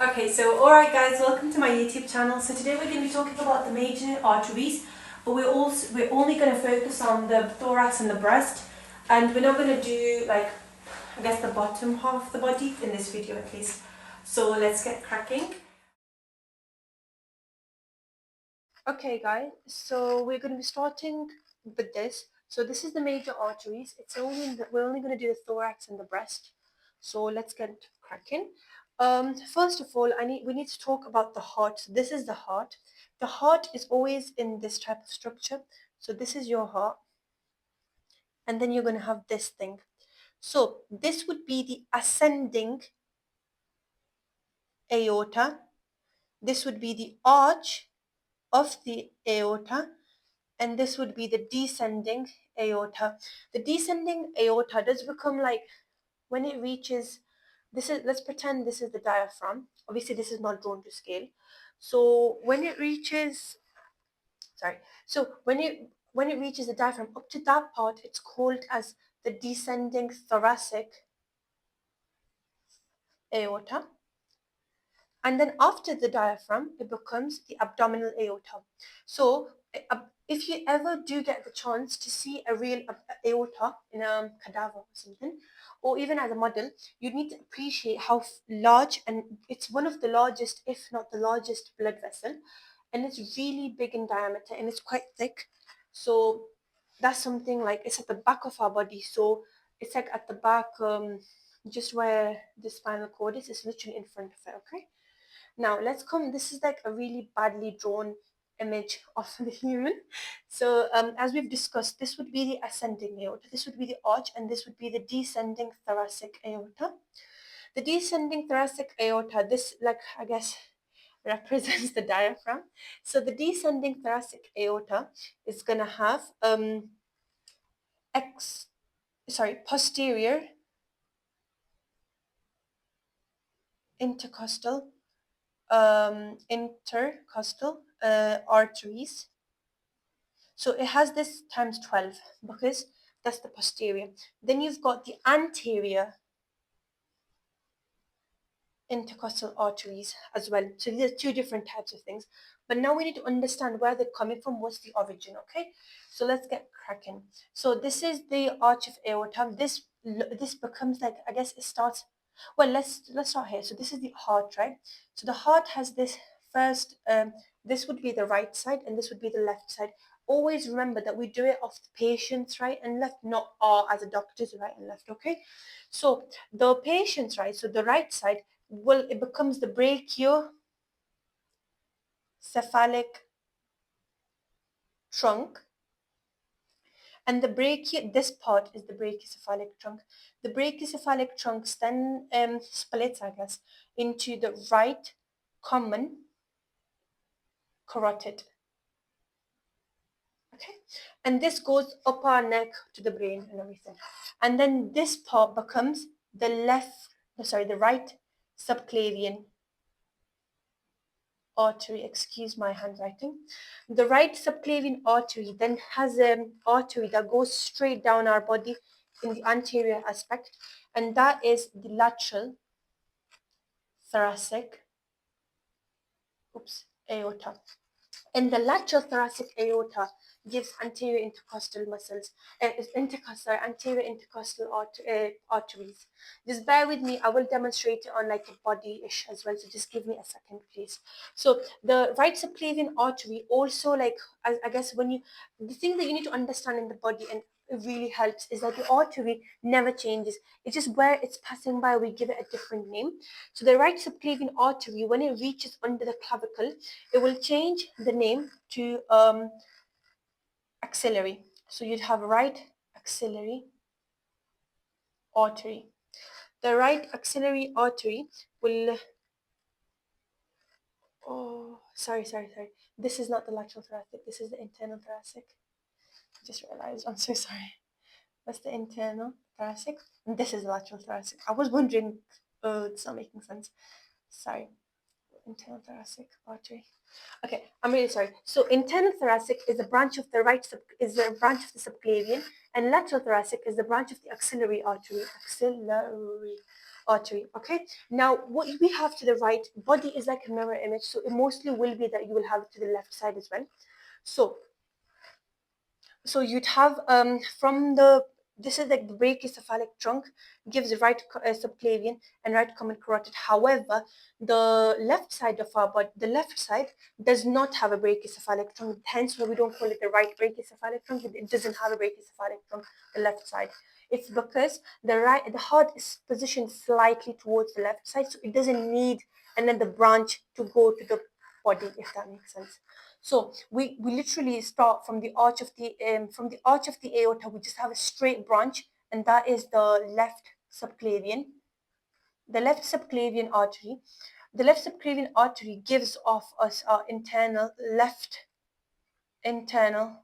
Okay, so alright guys, welcome to my YouTube channel. So today we're going to be talking about the major arteries, but we're only going to focus on the thorax and the breast, and we're not going to do like I guess the bottom half of the body in this video at least. So let's get cracking. Okay guys, so we're going to be starting with this. So this is the major arteries. We're only going to do the thorax and the breast. So let's get cracking. First of all, we need to talk about the heart. So this is the heart. The heart is always in this type of structure. So this is your heart, and then you're going to have this thing. So this would be the ascending aorta. This would be the arch of the aorta, and this would be the descending aorta. The descending aorta does become like when it reaches, let's pretend this is the diaphragm. Obviously this is not drawn to scale. So when it reaches, when it reaches the diaphragm up to that part, it's called as the descending thoracic aorta. And then after the diaphragm, it becomes the abdominal aorta. So if you ever do get the chance to see a real aorta in a cadaver or something, or even as a model, you need to appreciate how large, and it's one of the largest, if not the largest blood vessel, and it's really big in diameter and it's quite thick. So that's something like it's at the back of our body. So it's like at the back, just where the spinal cord is. It's literally in front of it. Okay. Now let's come. This is like a really badly drawn image of the human. So as we've discussed, this would be the ascending aorta, this would be the arch, and this would be the descending thoracic aorta. The descending thoracic aorta, this like I guess represents the diaphragm. So the descending thoracic aorta is gonna have posterior intercostal arteries. So it has this times 12 because that's the posterior. Then you've got the anterior intercostal arteries as well. So there's two different types of things. But now we need to understand where they're coming from, what's the origin, okay? So let's get cracking. So this is the arch of aorta. This becomes like, I guess it starts, well, let's start here. So this is the heart, right? So the heart has this first, this would be the right side and this would be the left side. Always remember that we do it off the patient's right and left, not as a doctor's right and left, okay? So the patient's right, so the right side, well, it becomes the brachiocephalic trunk, and this part is the brachiocephalic trunk. The brachiocephalic trunk then splits, I guess, into the right common carotid. Okay, and this goes up our neck to the brain and everything, and then this part becomes the right subclavian artery. Excuse my handwriting. The right subclavian artery then has an artery that goes straight down our body in the anterior aspect, and that is the lateral thoracic aorta. And the lateral thoracic aorta gives anterior intercostal muscles, anterior intercostal arteries. Just bear with me, I will demonstrate it on like a body-ish as well, so just give me a second, please. So the right subclavian artery also, like, I guess the thing that you need to understand in the body, and it really helps, is that the artery never changes. It's just where it's passing by, we give it a different name. So the right subclavian artery, when it reaches under the clavicle, it will change the name to axillary. So you'd have right axillary artery. The right axillary artery will, oh, sorry. This is not the lateral thoracic, this is the internal thoracic. I just realized, I'm so sorry. That's the internal thoracic, and this is the lateral thoracic. I was wondering, oh, it's not making sense. Sorry. Internal thoracic artery. Okay, I'm really sorry. So internal thoracic is a branch of the branch of the subclavian, and lateral thoracic is the branch of the axillary artery. Axillary artery. Okay, now what we have to the right, body is like a mirror image, so it mostly will be that you will have it to the left side as well. So you'd have from the, this is like the brachiocephalic trunk, gives the right subclavian and right common carotid. However, the left side of our body, the left side does not have a brachiocephalic trunk, hence why we don't call it the right brachiocephalic trunk. It doesn't have a brachiocephalic trunk, the left side. It's because the heart is positioned slightly towards the left side, so it doesn't need another branch to go to the body, if that makes sense. So we literally start from the arch of the aorta. We just have a straight branch, and that is the left subclavian, the left subclavian artery. The left subclavian artery gives off us our internal left internal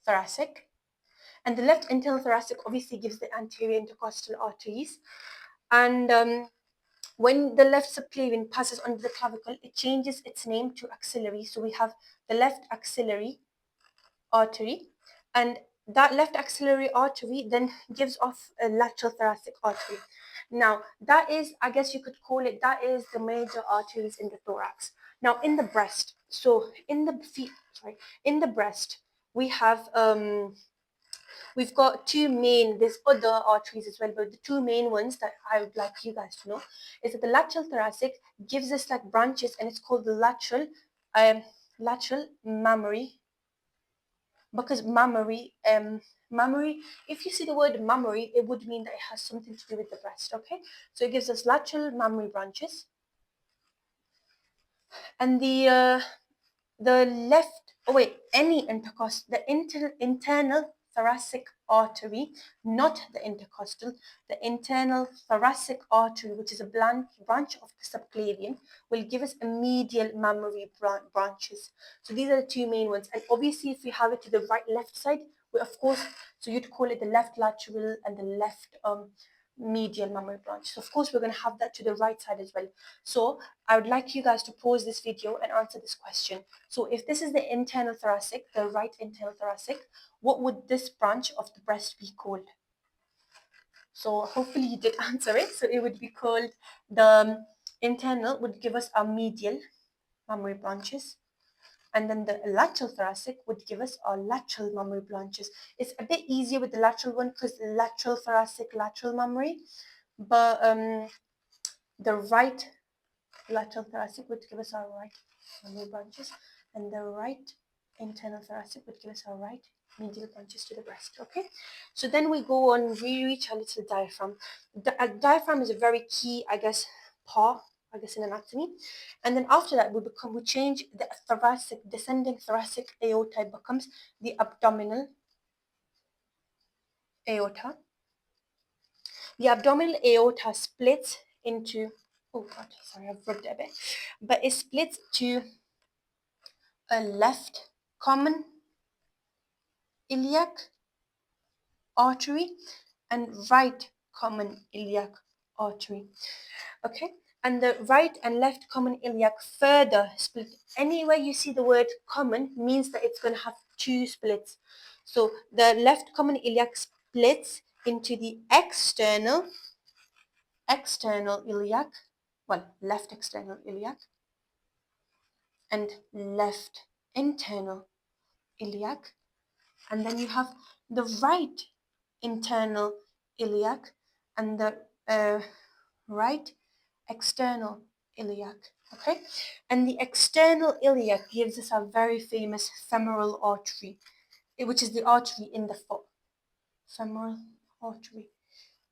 thoracic, and the left internal thoracic obviously gives the anterior intercostal arteries. And when the left subclavian passes under the clavicle, it changes its name to axillary. So we have the left axillary artery, and that left axillary artery then gives off a lateral thoracic artery. Now that is, I guess you could call it, that is the major arteries in the thorax. Now in the breast, so in the feet, sorry, in the breast, we have we've got two main, there's other arteries as well, but the two main ones that I would like you guys to know is that the lateral thoracic gives us like branches, and it's called the lateral mammary, because mammary, if you see the word mammary, it would mean that it has something to do with the breast. Okay, so it gives us lateral mammary branches, and the left, oh wait, any intercostal, the internal thoracic artery, not the intercostal, the internal thoracic artery, which is a branch of the subclavian, will give us a medial mammary branches. So these are the two main ones. And obviously, if we have it to the right left side, we of course, so you'd call it the left lateral and the left medial mammary branch. So of course, we're going to have that to the right side as well. So I would like you guys to pause this video and answer this question. So if this is the internal thoracic, the right internal thoracic, what would this branch of the breast be called? So hopefully you did answer it. So it would be called, the internal would give us our medial mammary branches, and then the lateral thoracic would give us our lateral mammary branches. It's a bit easier with the lateral one because lateral thoracic, lateral mammary, but the right lateral thoracic would give us our right mammary branches, and the right internal thoracic would give us our right medial branches to the breast. Okay, so then we go on, we reach our little diaphragm. The diaphragm is a very key, I guess, part, I guess, in anatomy. And then after that, we change the thoracic, descending thoracic aorta. It becomes the abdominal aorta. The abdominal aorta splits into, oh god, sorry, I've rubbed it a bit, but it splits to a left common iliac artery and right common iliac artery. Okay, and the right and left common iliac further split. Anywhere you see the word common means that it's going to have two splits. So the left common iliac splits into the external iliac, well, left external iliac and left internal iliac, and then you have the right internal iliac and the right external iliac. Okay, and the external iliac gives us our very famous femoral artery, which is the artery in the foot. Femoral artery.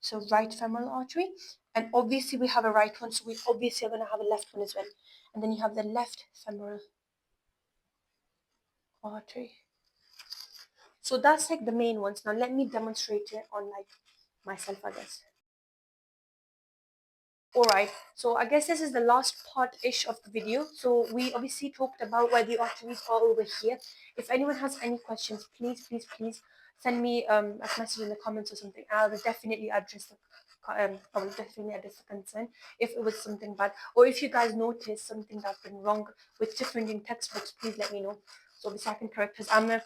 So right femoral artery, and obviously we have a right one, so we obviously are going to have a left one as well. And then you have the left femoral artery. So that's like the main ones. Now let me demonstrate it on like myself, I guess. Alright, so I guess this is the last part-ish of the video. So we obviously talked about where the arteries are over here. If anyone has any questions, please send me a message in the comments or something. I will definitely address the concern if it was something bad, or if you guys notice something that's been wrong with different in textbooks, please let me know. So obviously I can correct, because I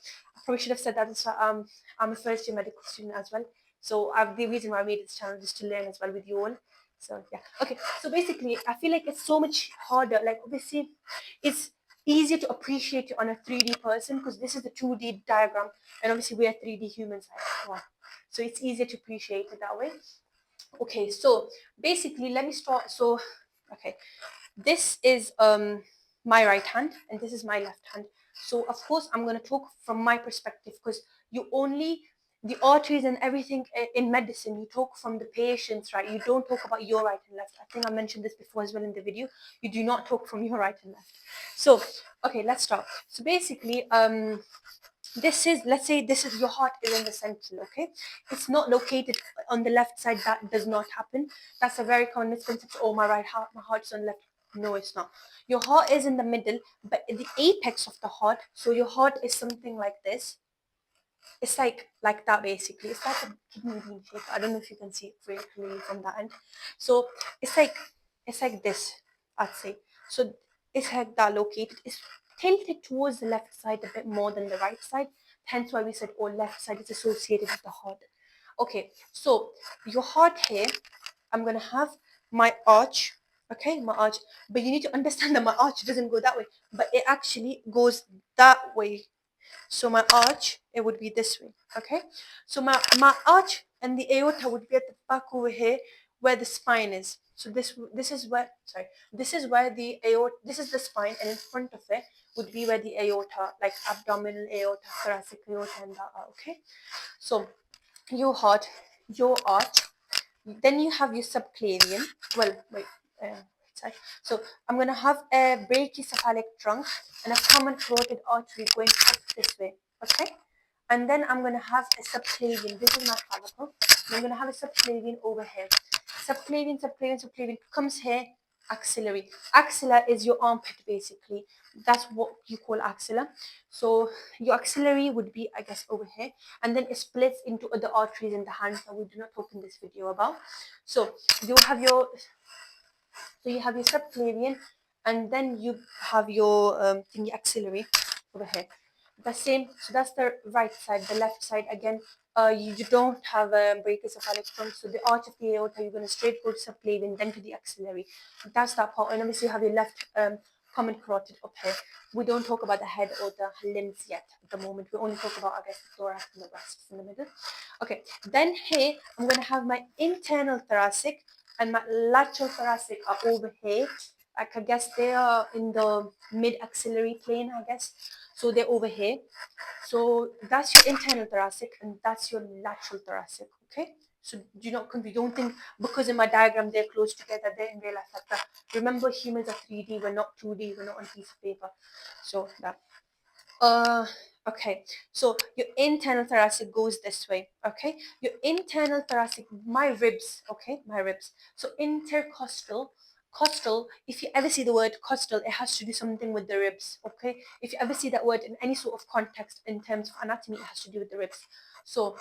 probably should have said that. So, I'm a first year medical student as well. So the reason why I made this channel is to learn as well with you all. So yeah, okay. So basically, I feel like it's so much harder. Like obviously, it's easier to appreciate it on a 3D person because this is the 2D diagram, and obviously we are 3D humans. Like, wow. So it's easier to appreciate it that way. Okay, so basically, let me start. So, okay, this is my right hand and this is my left hand. So of course I'm going to talk from my perspective because you only the arteries and everything in medicine, you talk from the patients, right? You don't talk about your right and left. I think I mentioned this before as well in the video. You do not talk from your right and left. So okay, let's start. So basically this is, let's say this is your heart is in the center. Okay, it's not located on the left side. That does not happen. That's a very common misconception. Oh, my heart's on left. No, it's not. Your heart is in the middle, but at the apex of the heart, so your heart is something like this. It's like that basically. It's like a kidney bean shape. I don't know if you can see it very clearly from that end. So it's like this, I'd say. So it's like that located. It's tilted towards the left side a bit more than the right side. Hence why we said, oh, left side is associated with the heart. Okay, so your heart here, I'm gonna have my arch. Okay, my arch. But you need to understand that my arch doesn't go that way, but it actually goes that way. So my arch, it would be this way. Okay, so my arch and the aorta would be at the back over here where the spine is. So this is where, sorry, this is where the aorta, this is the spine, and in front of it would be where the aorta, like abdominal aorta, thoracic aorta, and that are. Okay, so your heart, your arch, then you have your subclavian. Well, wait, sorry. So I'm going to have a brachycephalic trunk and a common carotid artery going up this way. Okay? And then I'm going to have a subclavian. This is my clavicle. And I'm going to have a subclavian over here. Subclavian comes here. Axillary. Axilla is your armpit, basically. That's what you call axilla. So your axillary would be, I guess, over here, and then it splits into other arteries in the hands that we do not talk in this video about. So you have your subclavian, and then you have your thingy axillary over here. The same. So that's the right side. The left side again. You don't have a brachiocephalic trunk, so the arch of the aorta, you're going to straight go to subclavian, then to the axillary. That's that part. And obviously you have your left common carotid up here. We don't talk about the head or the limbs yet at the moment. We only talk about, I guess, the thorax and the breasts in the middle. Okay, then here I'm going to have my internal thoracic and my lateral thoracic are over here. Like, I guess they are in the mid-axillary plane, I guess. So they're over here. So that's your internal thoracic and that's your lateral thoracic, okay? So do not confuse. Don't think because in my diagram they're close together, they're in real life like that. Remember, humans are 3D, we're not 2D, we're not on a piece of paper. So that. Uh, okay. So your internal thoracic goes this way. Okay. Your internal thoracic, my ribs. Okay, my ribs. So intercostal. Costal, if you ever see the word costal, it has to do something with the ribs. Okay. If you ever see that word in any sort of context in terms of anatomy, it has to do with the ribs. So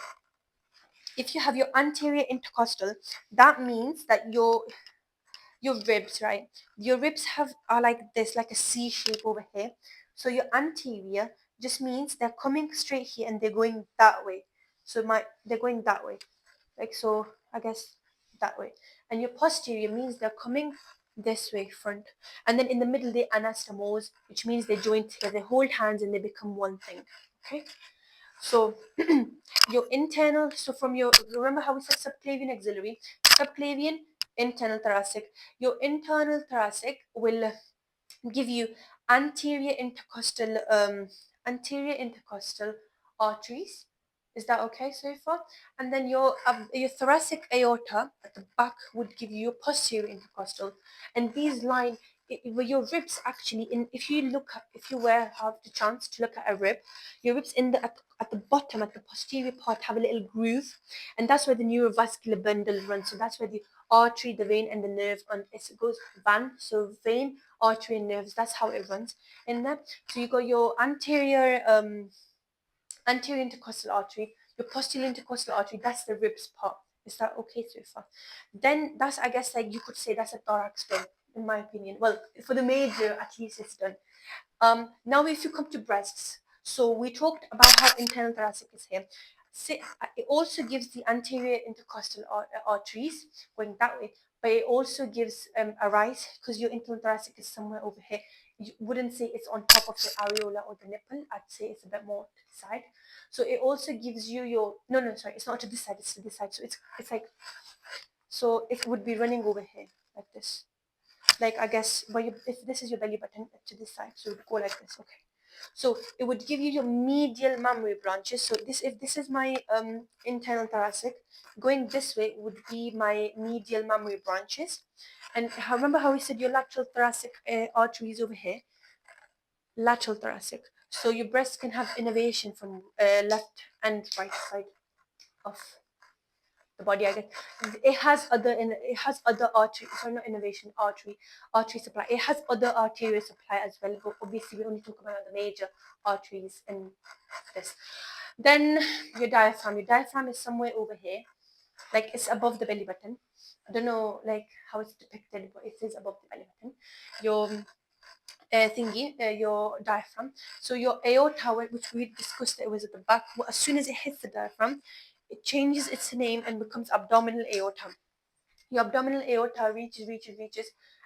if you have your anterior intercostal, that means that your ribs, right? Your ribs are like this, like a C shape over here. So your anterior just means they're coming straight here and they're going that way. So they're going that way, like so. I guess that way. And your posterior means they're coming this way, front. And then in the middle they anastomose, which means they join together, they hold hands and they become one thing. Okay. So your internal, so from your, remember how we said subclavian axillary, subclavian, internal thoracic. Your internal thoracic will give you anterior intercostal arteries. Is that okay so far? And then your thoracic aorta at the back would give you your posterior intercostal, and these line your ribs actually. In if you were have the chance to look at a rib, your ribs at the bottom, at the posterior part, have a little groove, and that's where the neurovascular bundle runs. So that's where the artery, the vein, and the nerve, and it goes van. So vein, artery, and nerves. That's how it runs in there. So you got your anterior intercostal artery, your posterior intercostal artery. That's the ribs part. Is that okay so far? Then that's, I guess, like you could say that's a thorax done, in my opinion. Well, for the major, at least it's done. Now if you come to breasts, so we talked about how internal thoracic is here. It also gives the anterior intercostal arteries going that way, but it also gives a rise because your internal thoracic is somewhere over here. You wouldn't say it's on top of the areola or the nipple. I'd say it's a bit more to the side. So it also gives you your no, sorry, it's not to this side, it's to this side. So it's like, so it would be running over here like this. Like, I guess, but if this is your belly button to this side, so it would go like this. Okay. So it would give you your medial mammary branches. So this, if this is my internal thoracic, going this way would be my medial mammary branches. And remember how we said your lateral thoracic arteries over here, lateral thoracic. So your breast can have innervation from left and right side of the body. I guess it has other artery. Sorry, not innervation, artery supply. It has other arterial supply as well. But obviously, we only talk about the major arteries in this. Then your diaphragm. Your diaphragm is somewhere over here, like it's above the belly button. I don't know like how it's depicted, but it is above the belly button. Your thingy, your diaphragm. So your aorta, which we discussed, it was at the back. As soon as it hits the diaphragm, it changes its name and becomes abdominal aorta. Your abdominal aorta reaches,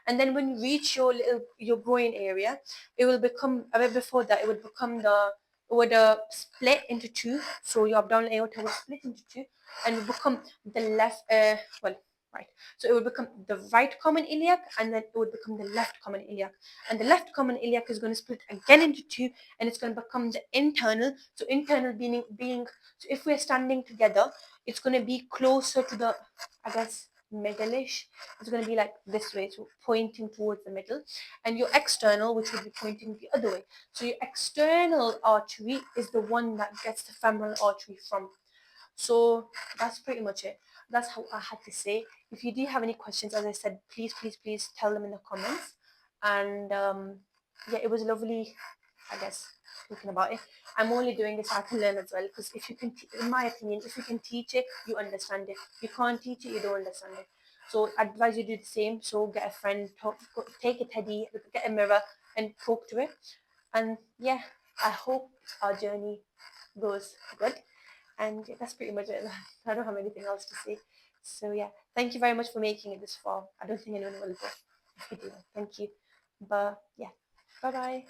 and then when you reach your groin area, it will become a bit before that. It would become it would split into two. So your abdominal aorta will split into two and will become the left. Well, right. So it would become the right common iliac, and then it would become the left common iliac, and the left common iliac is going to split again into two, and it's going to become the internal. So internal being so if we're standing together, it's going to be closer to the, I guess, middle-ish. It's going to be like this way, so pointing towards the middle, and your external, which will be pointing the other way. So your external artery is the one that gets the femoral artery from. So that's pretty much it. That's how I had to say. If you do have any questions, as I said, please tell them in the comments. And yeah, it was lovely, I guess, talking about it. I'm only doing this so I can learn as well, because if you can, in my opinion, if you can teach it, you understand it. You can't teach it, you don't understand it. So I advise you do the same. So get a friend, take a teddy, get a mirror, and talk to it. And yeah, I hope our journey goes good. And yeah, that's pretty much it. I don't have anything else to say. So yeah, thank you very much for making it this far. I don't think anyone will go if you do. Thank you. But yeah, bye bye.